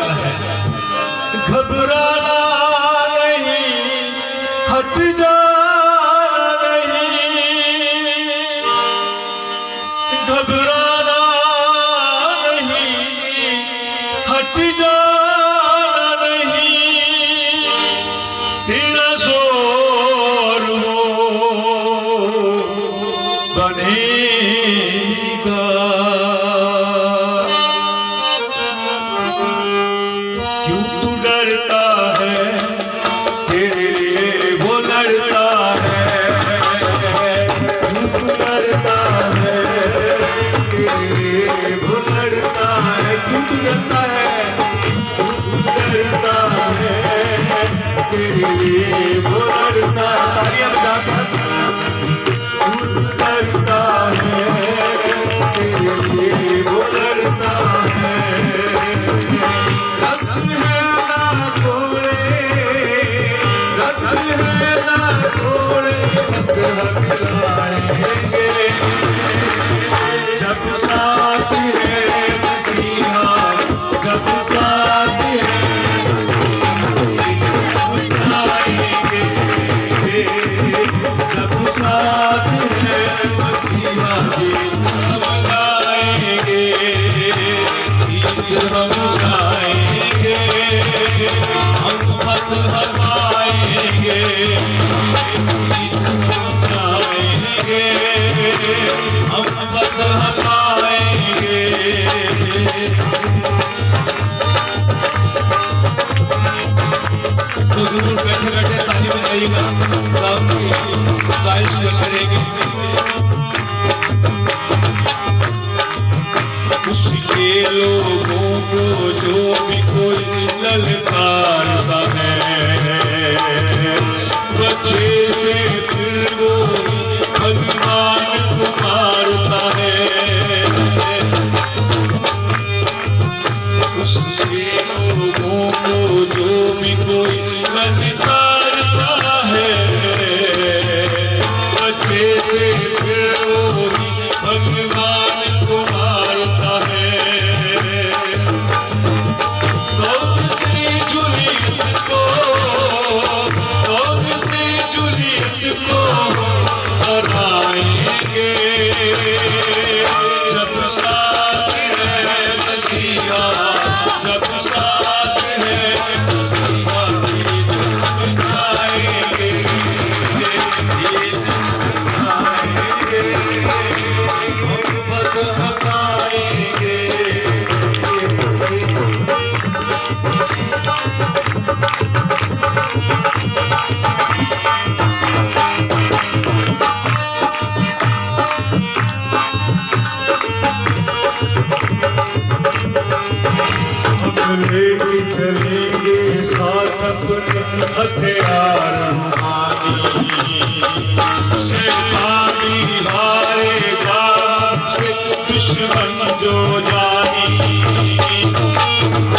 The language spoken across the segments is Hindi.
गल है। घबराना नहीं, हट जाना नहीं, घबराना नहीं, हट जाना नहीं, तेरा जोर वो बनेगा। क्यों तू डरता है, तेरे लिए वो लड़ता है। क्यों तू डरता है, तेरे लिए वो लड़ता है। क्यों तू डरता है, क्यों तू डरता है, तेरे लिए वो लड़ता है। तालियां बजाकर क्यों तू डरता है, तेरे लिए वो लड़ता है। रख है ना घोड़े, रख है ना घोड़े, हक हक लाएंगे। जब साथ है मसीहा, जब साथ है उठाएंगे। जब साथ है मसीहा, गीत हम गाएंगे, गीत हम जाएंगे, हम फतह पाएंगे, गीत हम जाएंगे, हम फतह पाएंगे। तो जरूर बैठे बैठे ताली बजाइएगा, आपकी सजाइश करेंगे। उसके लोगों को जो भी कोई ललकारता है, बच्चे से फिर वो भगवान को मारता है। उसके लोगों को जो भी कोई ललकारता है, बच्चे से फिर वो भगवान को मारता है। तो किसी जूलियत को, तो किसी जूलियत को हराएंगे। जब साथ है मसीहा, जब साथ है मसीहा, गीत हम गाएंगे, गीत हम गाएंगे, हम फतह पाएंगे। हम लेके चलेंगे साथ अपने हथियार रूहानी, शैतानी हारेगा दुश्मन जो जानी।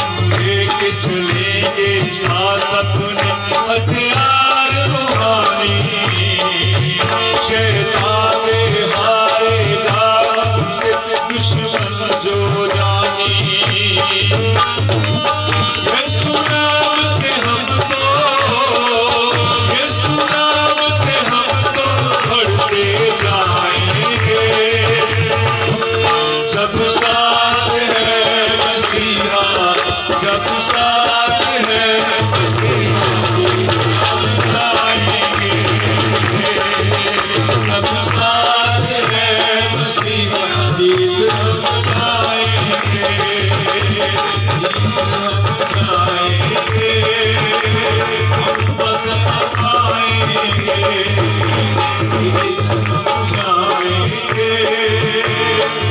हम लेके चलेंगे साथ अपने हथियार रूहानी, शैतान हारेगा दुश्मन जो जानी। यीशु नाम से हमको, यीशु नाम से हमको बढ़ते जाएंगे। जब साथ है मसीहा, जब साथ है मसीहा, हम गाएंगे। जब साथ है मसीहा, गीत हम गाएंगे, गीत हम जाएंगे, हम फतह पाएंगे, गीत हम जाएंगे,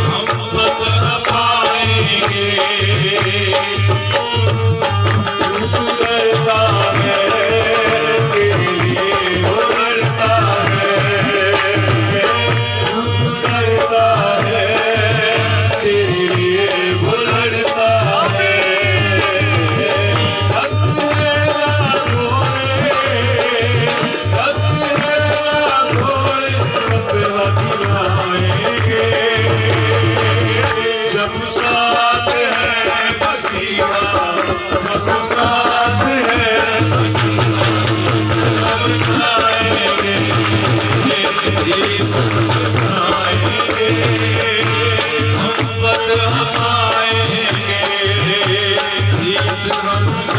हम फतह पाएंगे। ਸਰਹੰਦ